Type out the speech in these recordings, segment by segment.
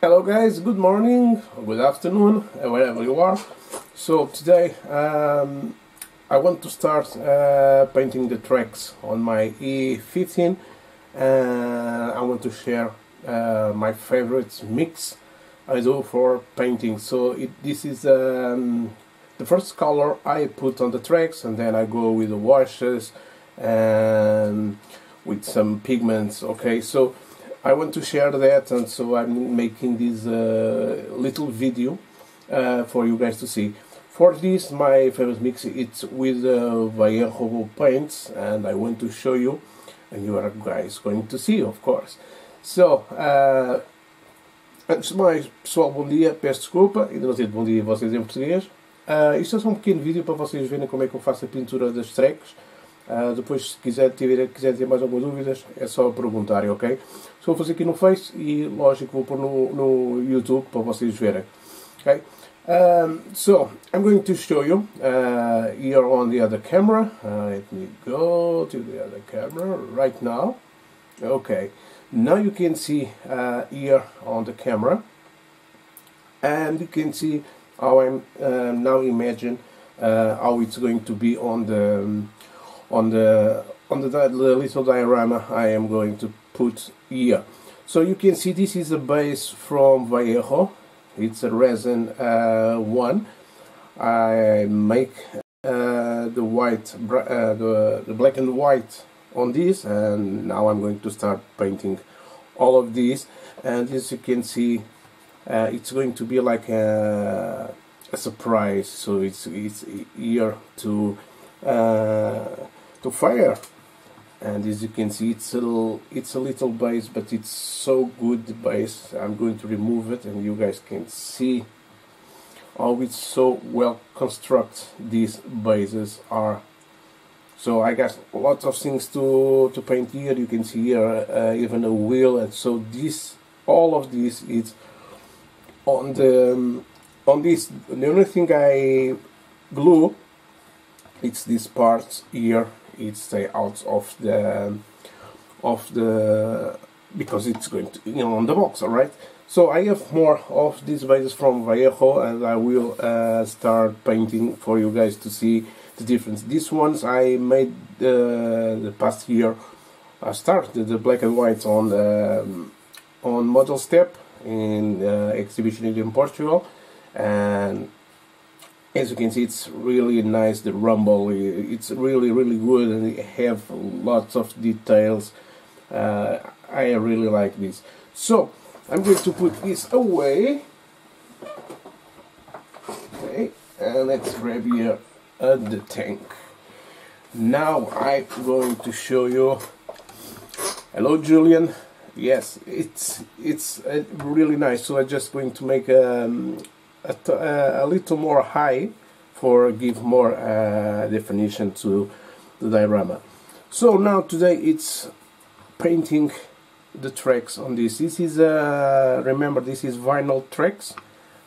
Hello guys, good morning, good afternoon, wherever you are. So today I want to start painting the tracks on my E15 and I want to share my favorite mix I do for painting. So this is the first color I put on the tracks, and then I go with the washes and with some pigments. Okay, so I want to share that, and so I'm making this little video for you guys to see. For this, my favorite mix, it's with Vallejo paints, and I want to show you, and you are guys going to see, of course. So, antes de mais, pessoal, bom dia, peço desculpa, ainda não sei de bom dia a vocês em português. Isto é só um pequeno vídeo para vocês verem como é que eu faço a pintura das tracks. Depois, se quiser ter mais algumas dúvidas, é só perguntarem, ok? So, vou fazer aqui no Face e, lógico, vou pôr no YouTube para vocês verem, ok? So, I'm going to show you here on the other camera. Let me go to the other camera right now. Okay, now you can see here on the camera, and you can see how I'm now imagine how it's going to be on the little diorama I am going to put here. So you can see this is a base from Vallejo. It's a resin one. I make the black and white on this, and now I'm going to start painting all of these. And as you can see, it's going to be like a surprise. So it's here to fire, and as you can see, it's a little base, but it's so good, the base. I'm going to remove it, and you guys can see how it's so well constructed these bases are. So I got lots of things to paint here. You can see here even a wheel, and so all of this is on this. The only thing I glue, it's these parts here. It's stay out of the because it's going to on the box. All right. So I have more of these vases from Vallejo, and I will start painting for you guys to see the difference. These ones I made the past year. I started the black and white on Model Step in exhibition in Portugal, and as you can see, it's really nice. The rumble, it's really good, and it have lots of details. I really like this. So I'm going to put this away. Okay, and let's grab here the tank. Now I'm going to show you. Hello, Julian. Yes, it's really nice. So I'm just going to make a little more high for give more definition to the diorama. So now today it's painting the tracks on this. This is remember, this is vinyl tracks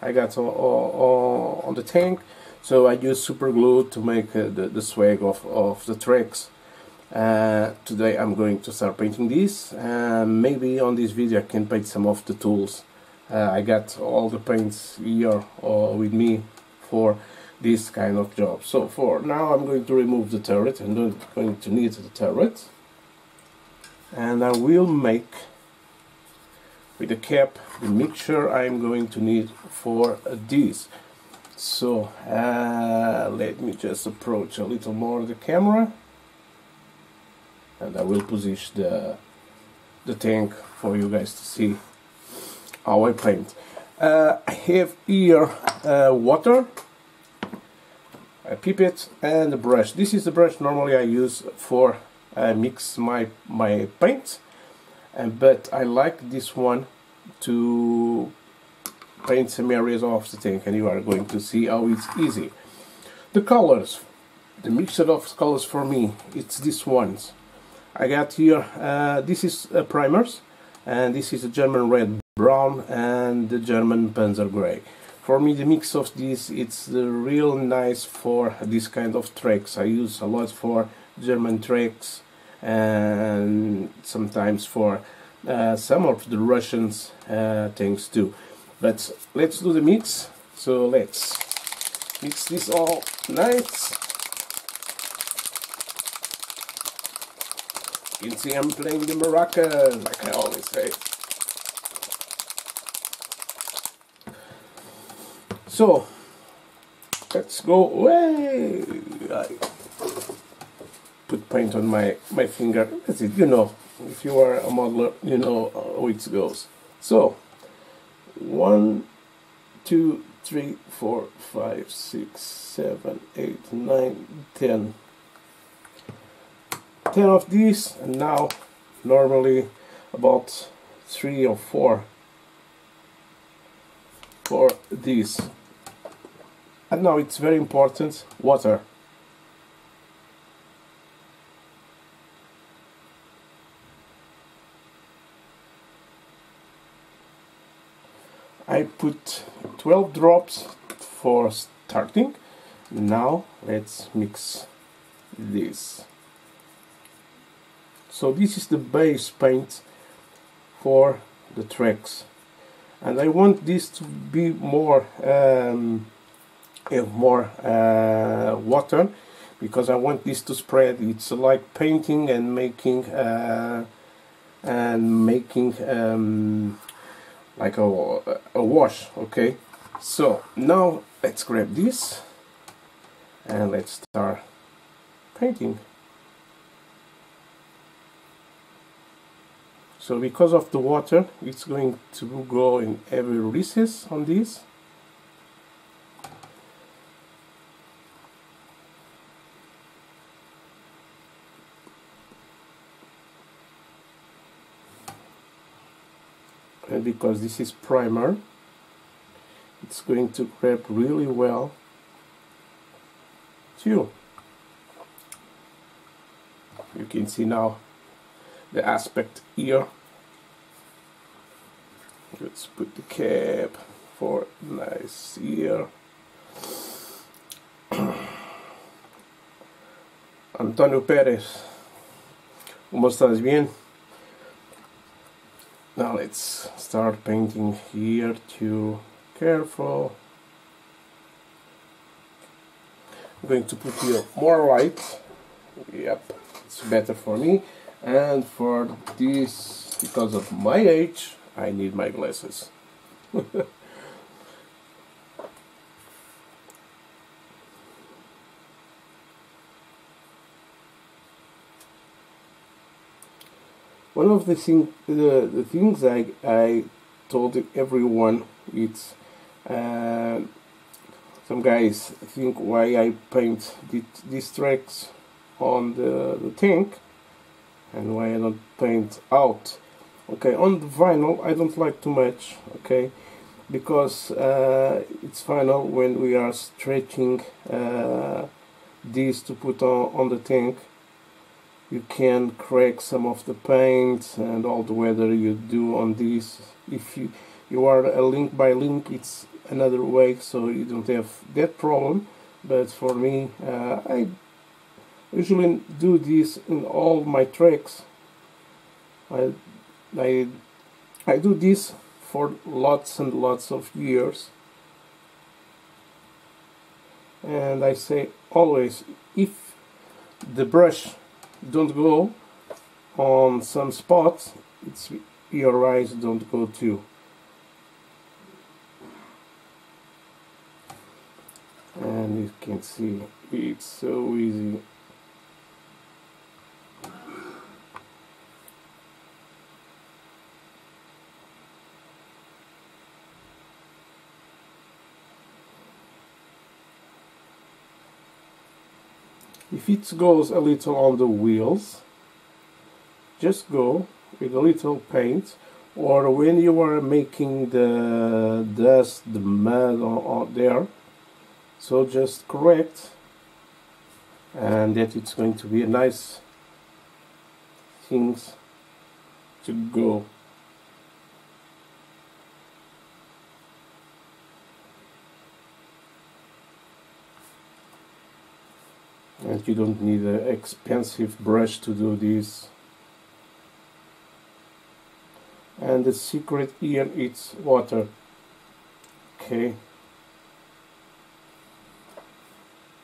I got on the tank. So I use super glue to make the swag of the tracks. Today I'm going to start painting this, and maybe on this video I can paint some of the tools. I got all the paints here with me for this kind of job. So for now I'm going to remove the turret. I'm not going to need the turret, and I will make with the cap the mixture I'm going to need for this. So let me just approach a little more the camera, and I will position the tank for you guys to see how I paint. I have here water, a pipette, and a brush. This is the brush normally I use for mix my paint, but I like this one to paint some areas of the tank, and you are going to see how it's easy. The colors, the mixture of colors for me, it's these ones. I got here, this is primers, and this is a German red brown and the German Panzer Grey. For me, the mix of this, it's real nice for this kind of tracks. I use a lot for German tracks and sometimes for some of the Russians things too. But let's do the mix. So let's mix this all nice. You can see I'm playing the maracas, like I always say. So let's go away. I put paint on my finger. That's it. You know, if you are a modeler, you know how it goes. So 1, 2, 3, 4, 5, 6, 7, 8, 9, 10. 10 of these, and now normally about 3 or 4 for these. And now it's very important, water. I put 12 drops for starting. Now let's mix this. So this is the base paint for the tracks, and I want this to be more have more water, because I want this to spread. It's like painting and making like a wash. Okay, so now let's grab this and let's start painting. So because of the water, it's going to go in every recess on this. And because this is primer, it's going to grab really well too. You can see now the aspect here. Let's put the cap for nice here. Antonio Pérez, ¿cómo estás? Bien? Now let's start painting here too. Careful. I'm going to put here more light. Yep, it's better for me. And for this, because of my age, I need my glasses. One of the things I told everyone, it's some guys think why I paint these tracks on the tank and why I don't paint out. Okay, on the vinyl I don't like too much, okay, because it's vinyl. When we are stretching this to put on the tank, you can crack some of the paint and all the weather you do on this. If you are a link by link, it's another way, so you don't have that problem. But for me, I usually do this in all my tracks. I do this for lots and lots of years, and I say always, if the brush don't go on some spots, it's your eyes don't go too. And you can see it's so easy. If it goes a little on the wheels, just go with a little paint, or when you are making the dust, the mud on there, so just correct, and that it's going to be a nice things to go. And you don't need an expensive brush to do this. and the secret here is water. Okay,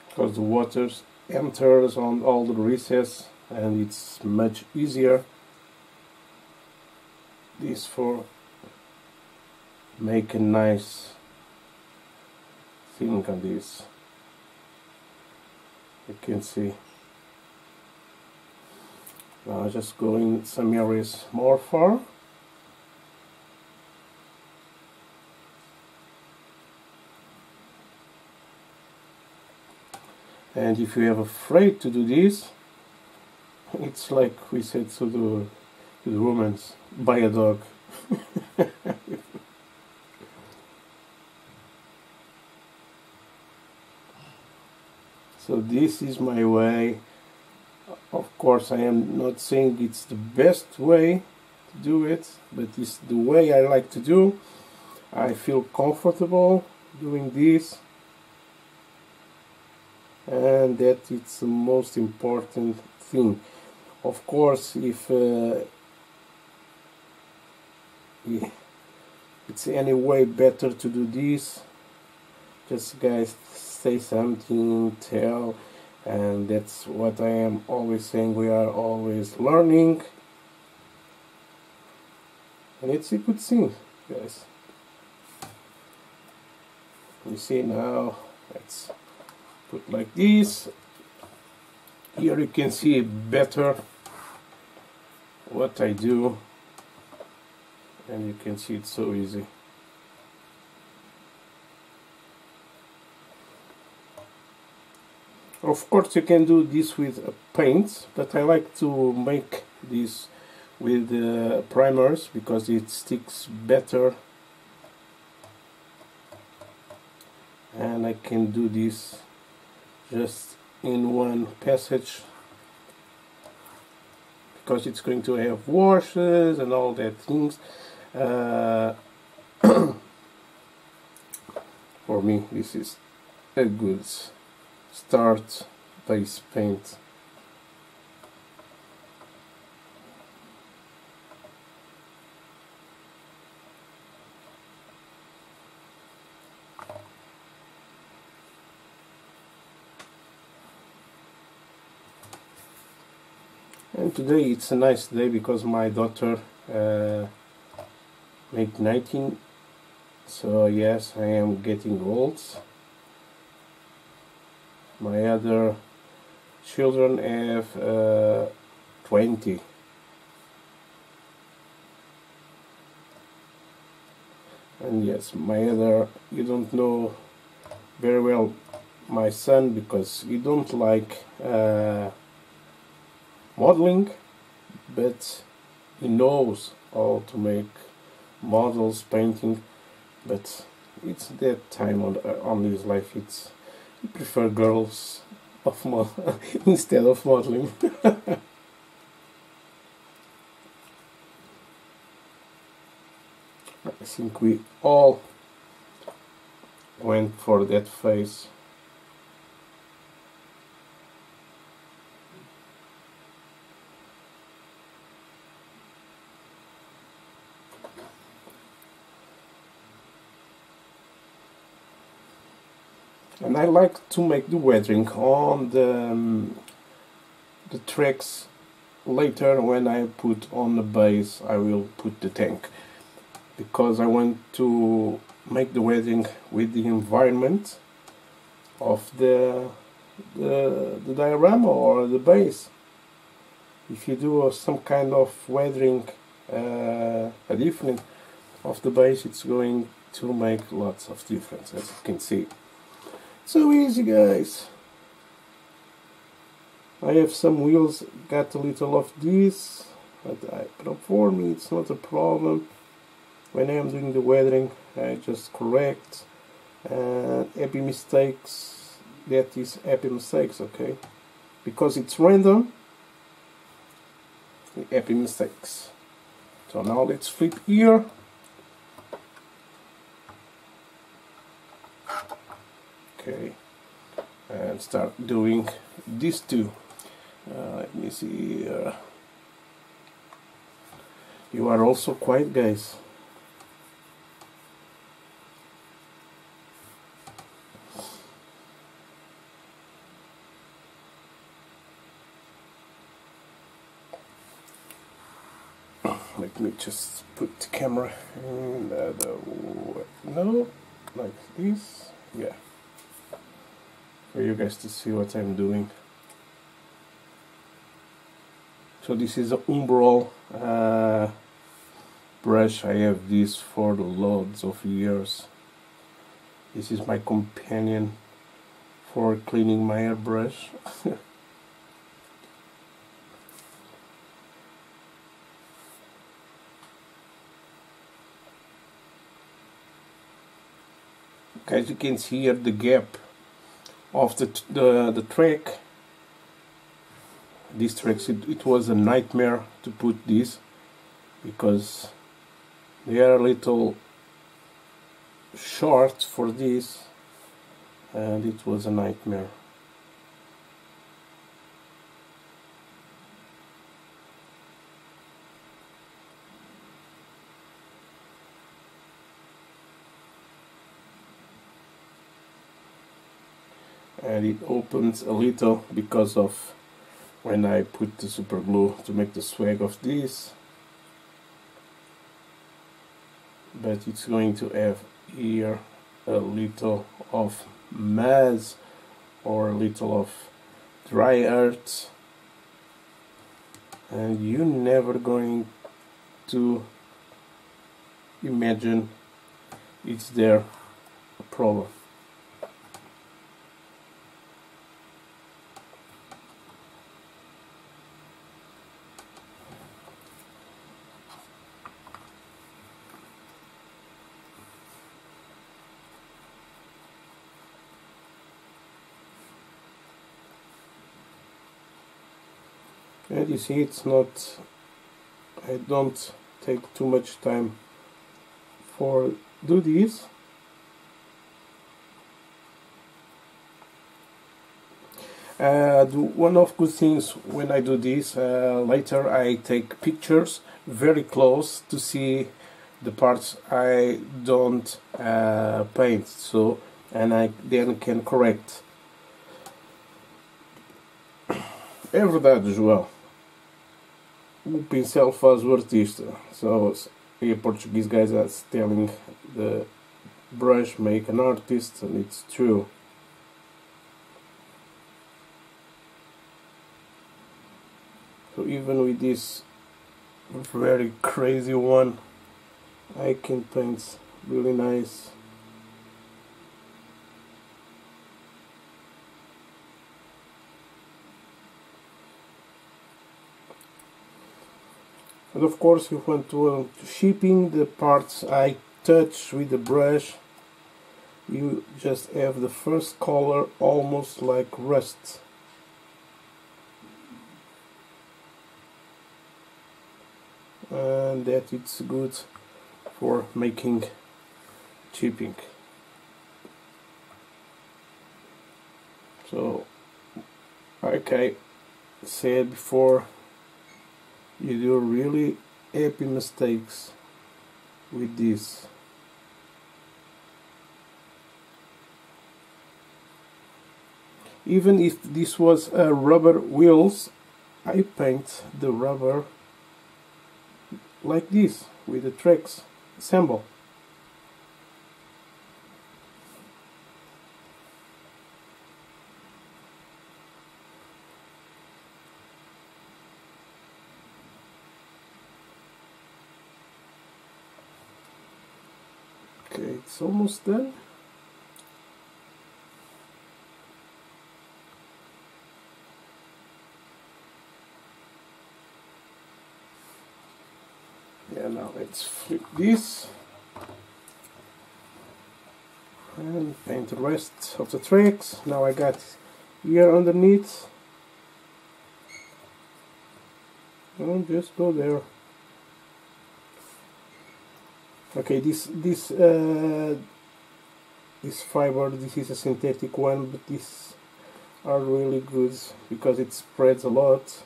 because the water enters on all the recesses and it's much easier this for make a nice thing on this. You can see now just go in some areas more far. And if you are afraid to do this, it's like we said to the Romans, buy a dog. So this is my way. Of course, I am not saying it's the best way to do it, but it's the way I like to do. I feel comfortable doing this, and that it's the most important thing. Of course, if it's any way better to do this, just guys say something, tell, and that's what I am always saying. We are always learning, and it's a good thing, guys. You see now, let's put like this. Here you can see better what I do, and you can see it's so easy. Of course you can do this with paints, but I like to make this with primers because it sticks better, and I can do this just in one passage because it's going to have washes and all that things. For me this is a good start base paint. And today it's a nice day because my daughter made 19, so yes, I am getting old. My other children have 20. And yes, my other, you don't know very well my son because he don't like modeling, but he knows how to make models, painting, but it's that time on his life. It's he prefer girls of instead of modeling. I think we all went for that phase. And I like to make the weathering on the tracks. Later when I put on the base I will put the tank, because I want to make the weathering with the environment of the diorama or the base. If you do some kind of weathering a different of the base, it's going to make lots of difference, as you can see. So easy, guys. I have some wheels, got a little of this, but for me it's not a problem. When I am doing the weathering, I just correct happy mistakes. That is happy mistakes, okay? Because it's random, happy mistakes. So now let's flip here. Okay, and start doing these two. Let me see here. You are also quiet, guys. Let me just put the camera in the no, like this, yeah, for you guys to see what I'm doing. So this is a Umbral brush. I have this for loads of years. This is my companion for cleaning my airbrush. As you can see here, the gap of the track. These tracks, it was a nightmare to put this because they are a little short for this, and it was a nightmare. And it opens a little because of when I put the super glue to make the swag of this, but it's going to have here a little of mess or a little of dry earth, and you're never going to imagine it's there a problem. And you see, it's not, I don't take too much time for do this. One of good things when I do this, later I take pictures very close to see the parts I don't paint, so, and I then can correct. É verdade, João. O pincel faz o artista. So, a Portuguese guys are telling the brush make an artist, and it's true. So even with this very crazy one, I can paint really nice. And of course, you want to shipping the parts I touch with the brush, you just have the first color almost like rust. And that it's good for making chipping. So, like I said before, you do really happy mistakes with this. Even if this was rubber wheels, I paint the rubber like this with the tracks assemble. Okay, it's almost done. Yeah, now let's flip this and paint the rest of the tracks. Now I got here underneath, and just go there. Okay, this fiber, this is a synthetic one, but these are really good because it spreads a lot.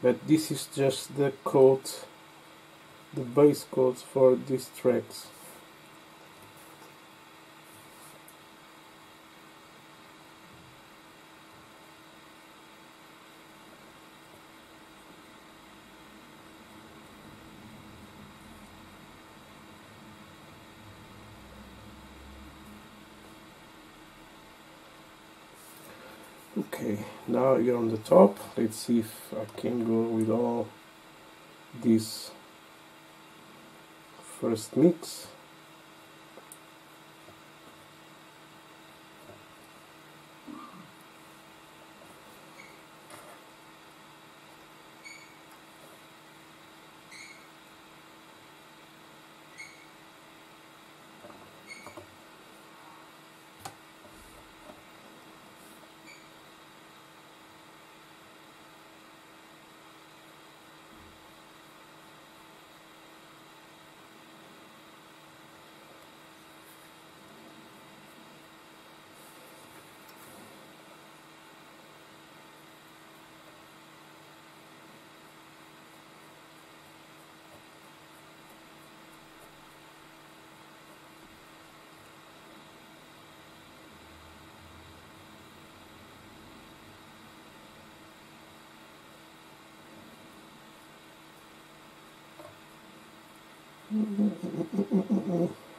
but this is just the coat, the base coats for these tracks. Okay, now you're on the top. Let's see if I can go with all this first mix.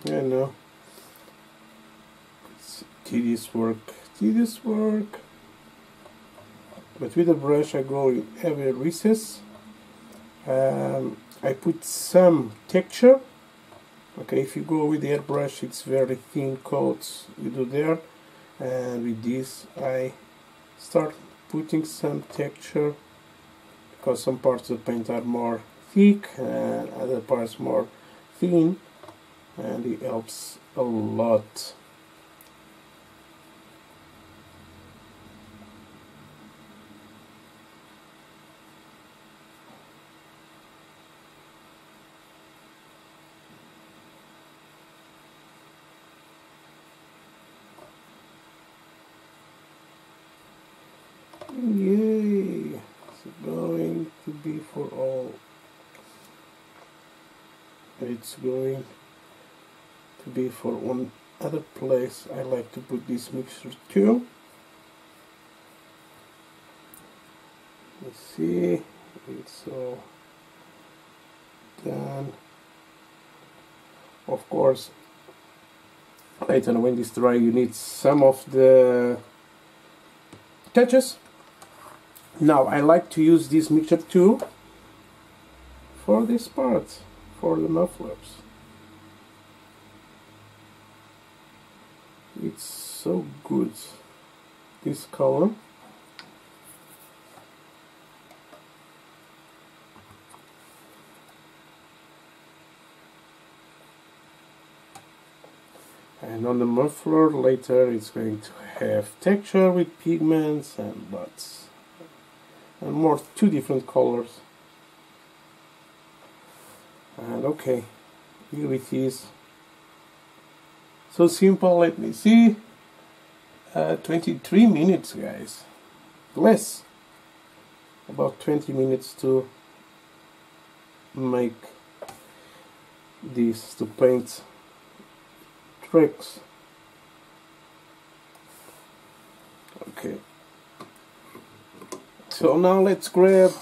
Yeah, no. It's tedious work. Tedious work. But with the brush I go in every recess. I put some texture. Okay, if you go with the airbrush, it's very thin coats you do there. And with this I start putting some texture, because some parts of the paint are more thick and other parts more thin, and it helps a lot. Yay! It's going to be for all. It's going to be for one other place I like to put this mixture too. Let's see, it's all done. Of course, later when this dry, you need some of the touches. Now I like to use this mixture too for this part, for the mufflers. It's so good, this color. And on the muffler later it's going to have texture with pigments and dots. And more, two different colors. And okay, here it is. So simple, let me see. 23 minutes, guys. Less. About 20 minutes to make this, to paint tricks. Okay. So now let's grab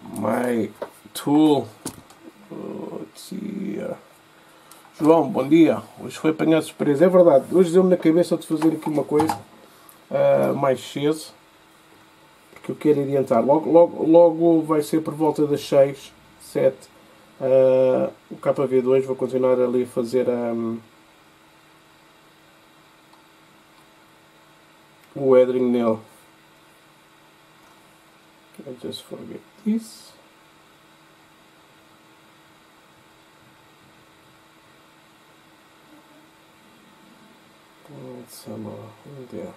my tool. Let's see. João, bom dia. Hoje foi apanhado de surpresa. É verdade, hoje deu-me na cabeça de fazer aqui uma coisa mais cedo, porque eu quero adiantar. Logo vai ser por volta das 6, 7. O KV2 vou continuar ali a fazer o weathering nele. I just forget this. Some in there.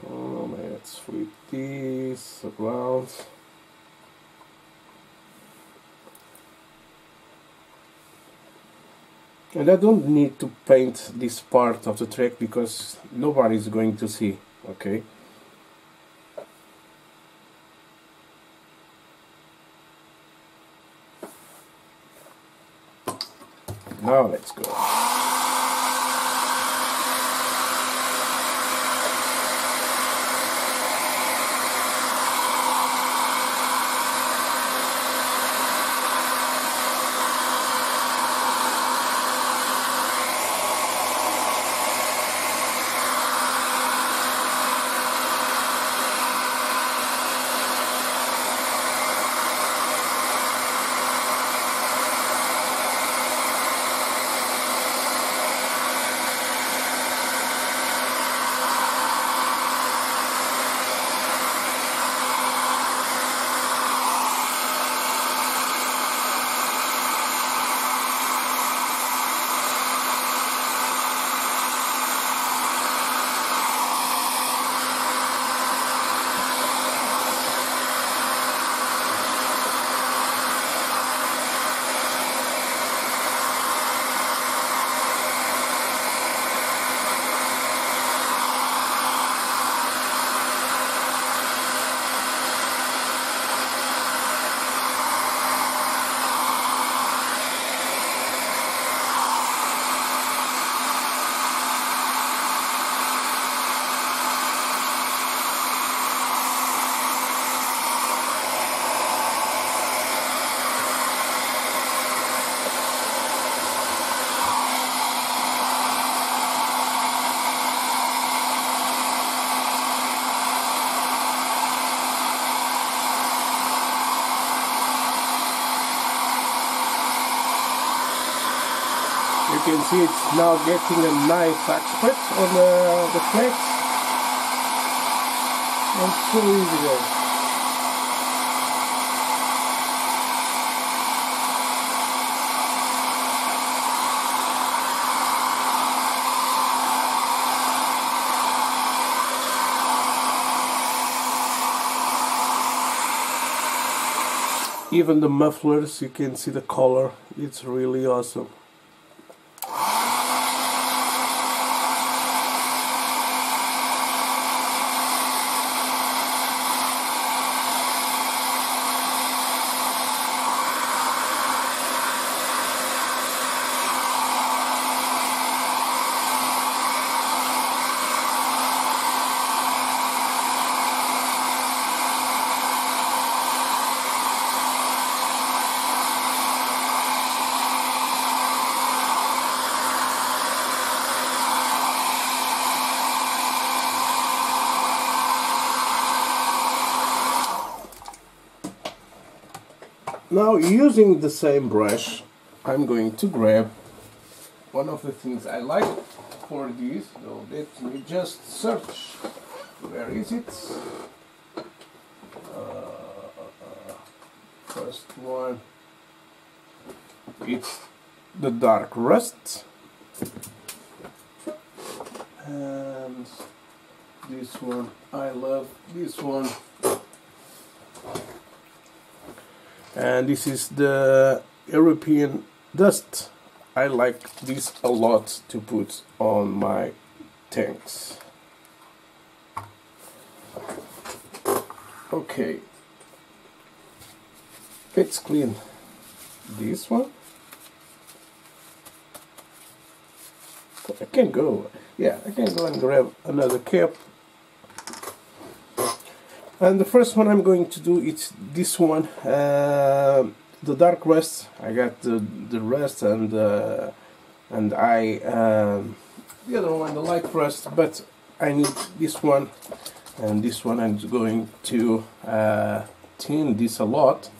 Oh, let's flip this around. And I don't need to paint this part of the track because nobody is going to see, okay? Now let's go. You can see it's now getting a nice aspect on the flex. And so easy there. Even the mufflers, you can see the color, it's really awesome. Now, using the same brush, I'm going to grab one of the things I like for this. So let me just search. Where is it? First one. It's the dark rust. And this one, I love this one. And this is the European dust. I like this a lot to put on my tanks. Okay, let's clean this one. I can go, yeah, I can go and grab another cap. And the first one I'm going to do is this one, the dark rust. I got the rust and the other one, the light rust, but I need this one, and this one I'm going to thin this a lot.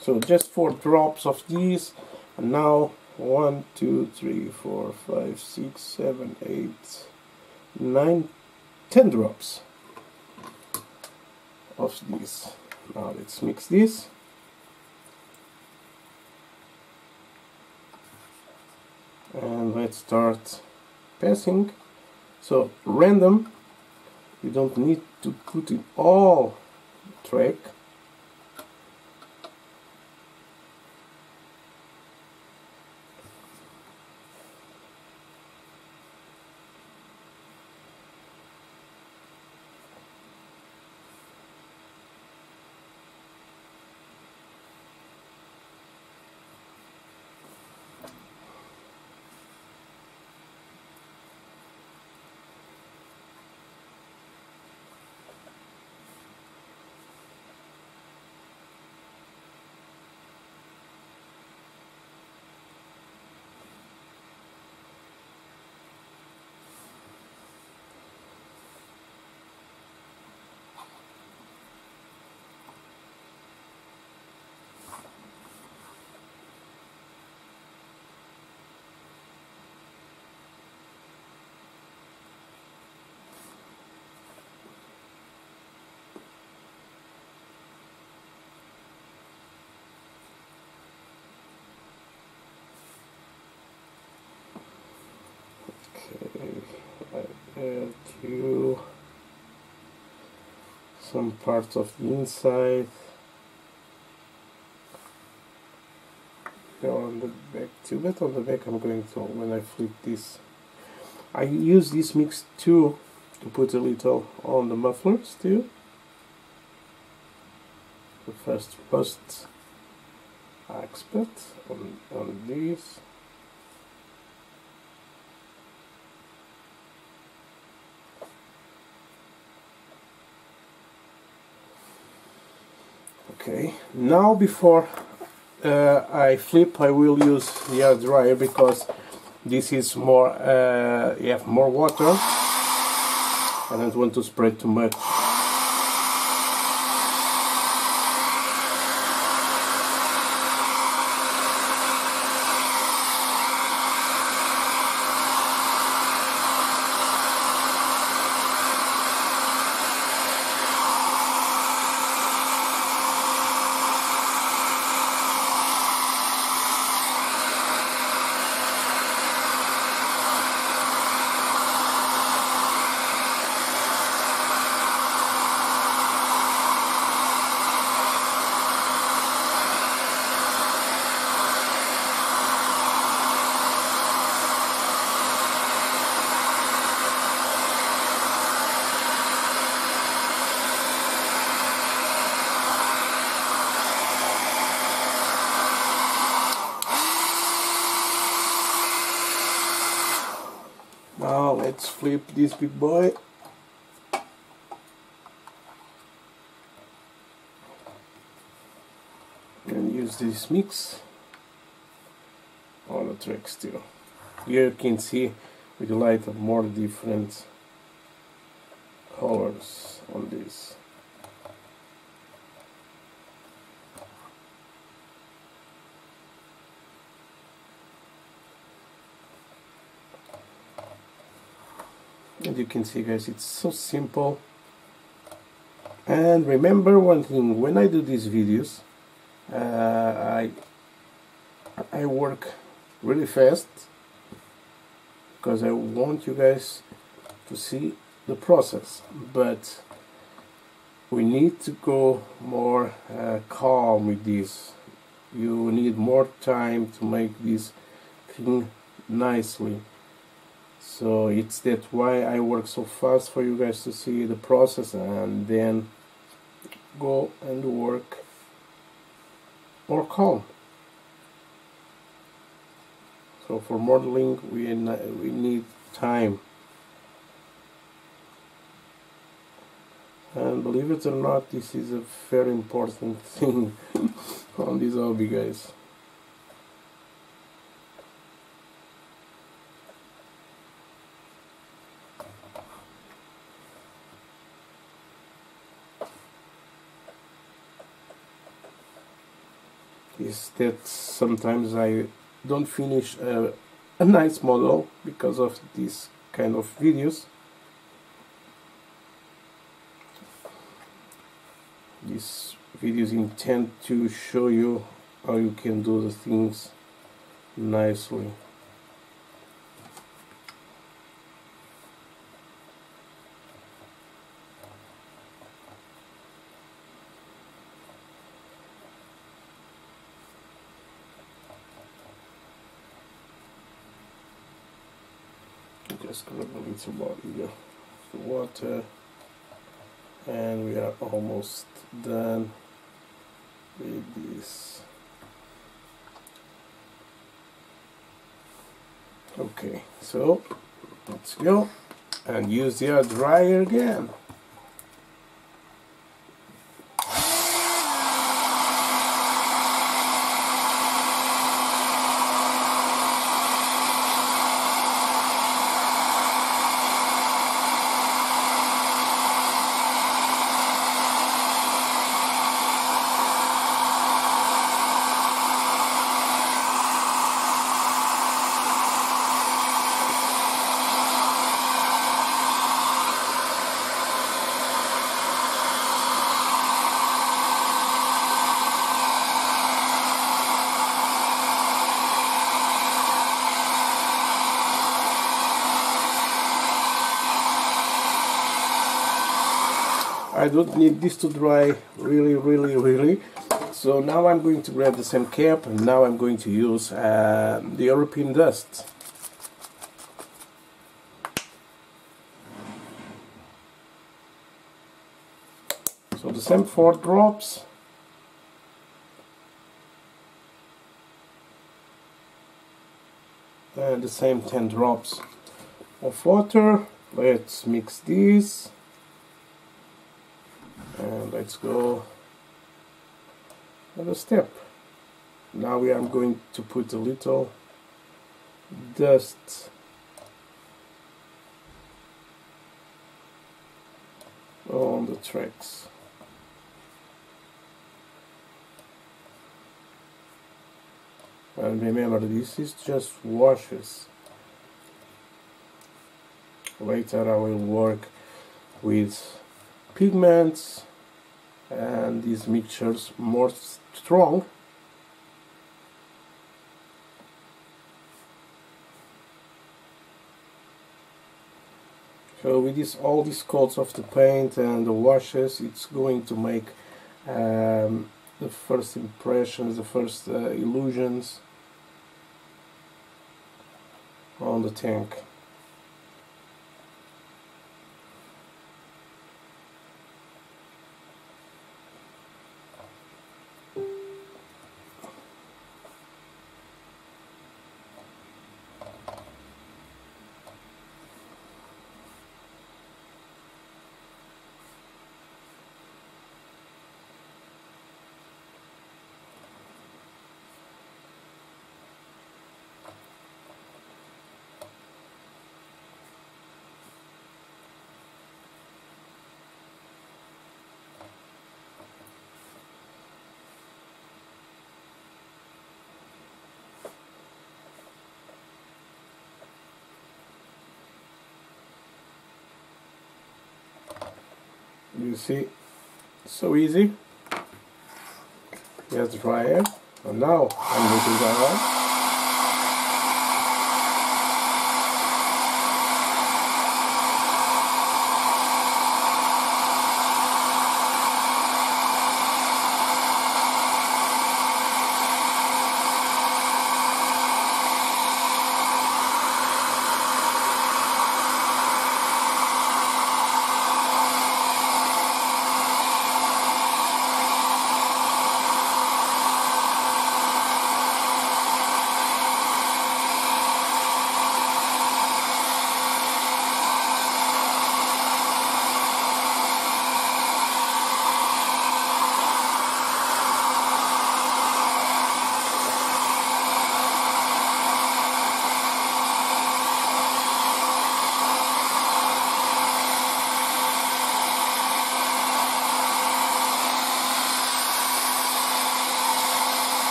So just 4 drops of these, and now 1, 2, 3, 4, 5, 6, 7, 8, 9, 10 drops of this. Now let's mix this. And let's start passing. So random, you don't need to put it all track. I add to some parts of the inside. Go on the back too, but on the back I'm going to, when I flip this, I use this mix too to put a little on the mufflers too. The first post aspect on this. Okay, now before I flip, I will use the air dryer because this is more, you have more water. I don't want to spread too much. Now let's flip this big boy. And use this mix on the tracks too. Here you can see with the light of more different colors on this. And you can see, guys, it's so simple. And remember one thing, when I do these videos, I work really fast because I want you guys to see the process, but we need to go more calm with this. You need more time to make this thing nicely. So it's that why I work so fast for you guys to see the process and then go and work more calm. So for modeling we need time. And believe it or not, this is a very important thing on this hobby, guys. Is that sometimes I don't finish a nice model because of this kind of videos. These videos intend to show you how you can do the things nicely. Just grab a little body of the water, and we are almost done with this. Okay, so let's go and use the air dryer again. I don't need this to dry really, so now I'm going to grab the same cap, and now I'm going to use the European dust. So the same 4 drops, and the same 10 drops of water. Let's mix this. And let's go another step. Now we are going to put a little dust on the tracks. And remember, this is just washes. Later I will work with pigments and these mixtures more strong. So with this, all these coats of the paint and the washes, it's going to make the first impressions, the first illusions on the tank. You see, so easy. Here's the dryer, and now I'm going to go on.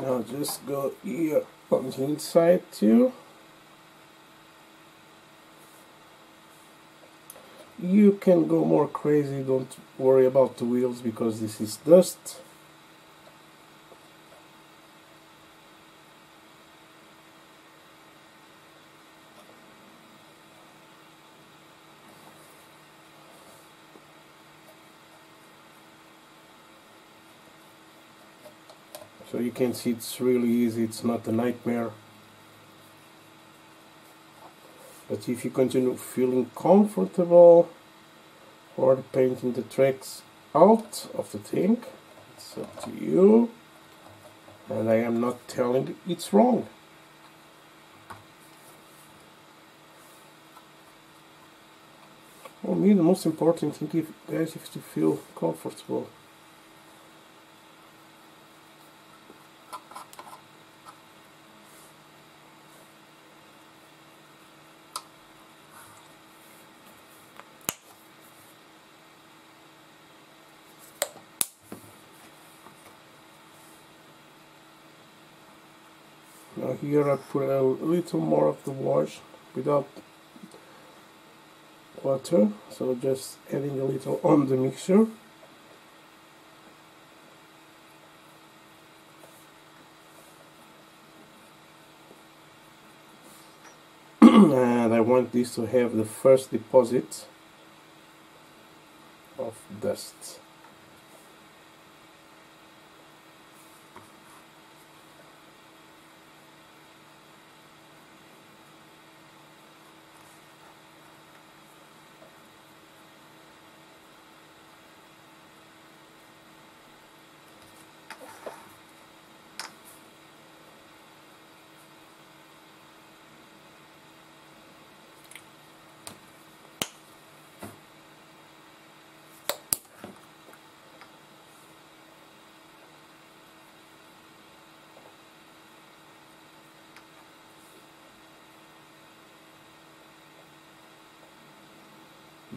Now just go here on the inside too. You can go more crazy, don't worry about the wheels because this is dust. So you can see it's really easy, it's not a nightmare. But if you continue feeling comfortable for painting the tracks out of the tank, it's up to you. And I am not telling it's wrong. For me, the most important thing, guys, is to feel comfortable. Now here I put a little more of the wash without water, so just adding a little on the mixture. And I want this to have the first deposit of dust.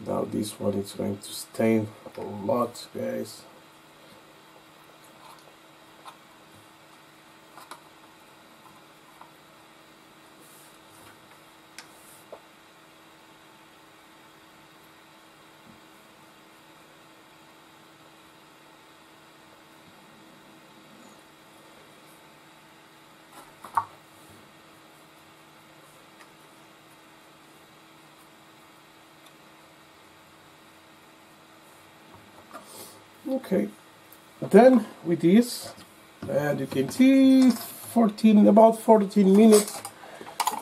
Now this one is going to stain a lot, guys. Okay, then with this, and you can see about 14 minutes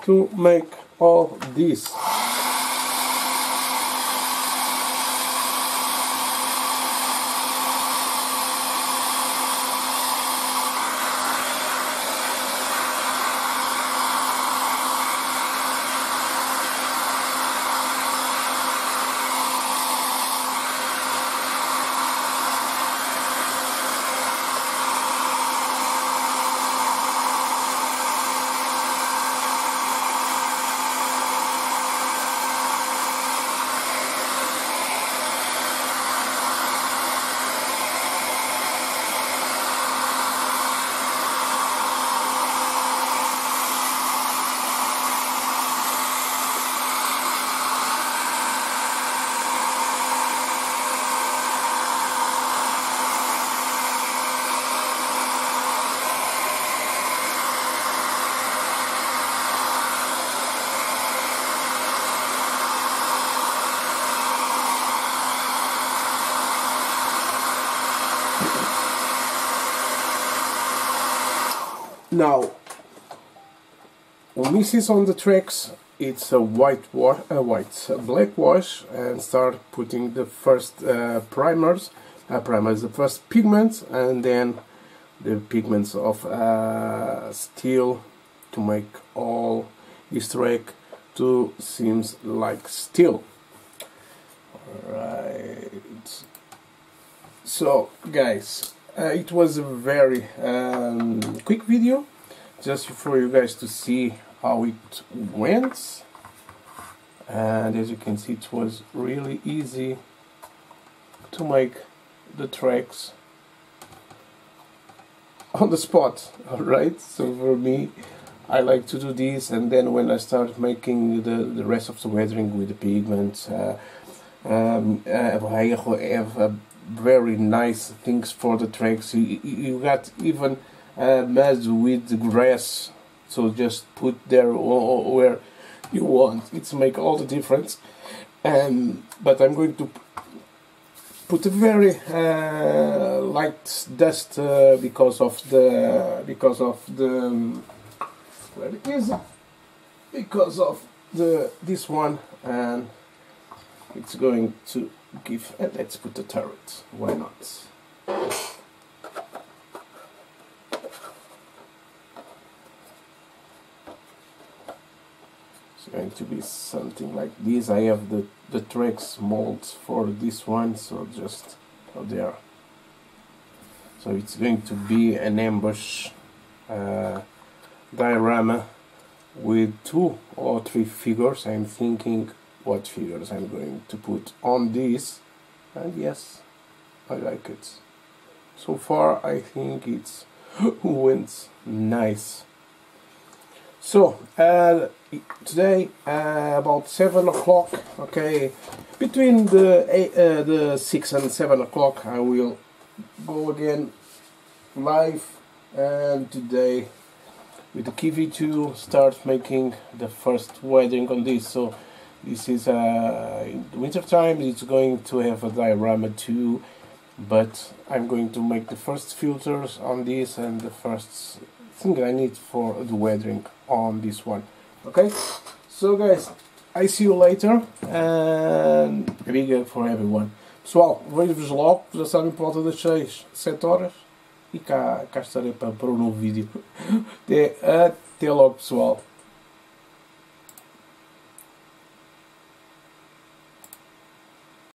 to make all this. Now, when this is on the tracks, it's a black wash, and start putting the first primers, the first pigments, and then the pigments of steel to make all this track to seems like steel. Alright. So, guys, it was a very quick video, just for you guys to see how it went. And as you can see, it was really easy to make the tracks on the spot. Alright, so for me, I like to do this, and then when I start making the rest of the weathering with the pigments, I have very nice things for the tracks. You got even mud with the grass, so just put there where you want. It's make all the difference. But I'm going to put a very light dust because of the where is it? Because of this one, and it's going to give. And let's put a turret. Why not? It's going to be something like this. I have the tracks molds for this one, so just there. So it's going to be an ambush diorama with 2 or 3 figures. I'm thinking what figures I'm going to put on this, and yes, I like it. So far I think it's went nice. So today about 7 o'clock, okay, between the 6 and 7 o'clock I will go again live, and today with the KV2 start making the first weathering on this. So this is in the winter time, it's going to have a diorama too, but I'm going to make the first filters on this and the first thing I need for the weathering on this one. Okay, so guys, I see you later, and obrigado for everyone. Pessoal, vejo-vos logo, já sabem, por volta das 6, 7 horas, e cá estarei para um novo vídeo. Até logo, pessoal.